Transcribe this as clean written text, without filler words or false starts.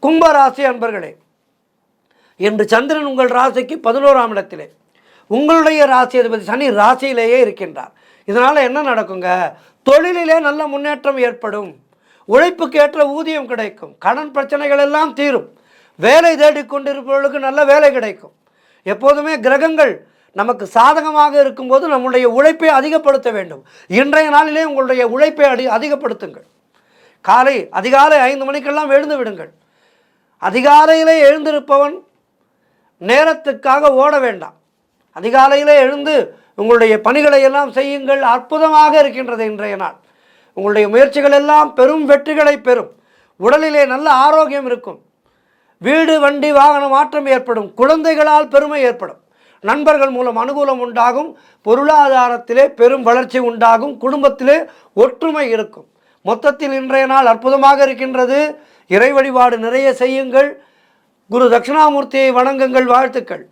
கும்பராசி அன்பர்களே, இன்று சந்திரன் உங்கள் ராசிக்கு 11ஆம் இடத்திலே, உங்களுடைய ராசி அதிபதி சனி ராசியிலேயே இருக்கின்றார். இதனால் என்ன நடக்குங்க? தொழிலிலே நல்ல முன்னேற்றம் ஏற்படும், உழைப்புக்கு ஏற்ற ஊதியம் கிடைக்கும், கடன் பிரச்சனைகள் எல்லாம் தீரும், வேலை தேடிக்கொண்டிருப்பவர்களுக்கு நல்ல வேலை கிடைக்கும். எப்போதுமே கிரகங்கள் நமக்கு சாதகமாக இருக்கும்போது நம்முடைய உழைப்பை அதிகப்படுத்த வேண்டும். இன்றைய நாளிலே உங்களுடைய உழைப்பை அதிகப்படுத்துங்கள். அதிகாலை 5 மணிக்கெல்லாம் எழுந்து விடுங்கள். அதிகாலையிலே எழுந்திருப்பவன் நேரத்துக்காக ஓட வேண்டாம். அதிகாலையிலே எழுந்து உங்களுடைய பணிகளை எல்லாம் செய்யுங்கள். அற்புதமாக இருக்கின்றது இன்றைய நாள். உங்களுடைய முயற்சிகள் எல்லாம் பெரும் வெற்றிகளை பெறும். உடலிலே நல்ல ஆரோக்கியம் இருக்கும். வீடு வண்டி வாகன மாற்றம் ஏற்படும். குழந்தைகளால் பெருமை ஏற்படும். நண்பர்கள் மூலம் அனுகூலம் உண்டாகும். பொருளாதாரத்திலே பெரும் வளர்ச்சி உண்டாகும். குடும்பத்திலே ஒற்றுமை இருக்கும். மொத்தத்தில் இன்றைய நாள் அற்புதமாக இருக்கின்றது. இறை வழிபாடு நிறைய செய்யுங்கள். குரு தட்சிணாமூர்த்தியை வணங்குங்கள். வாழ்த்துக்கள்.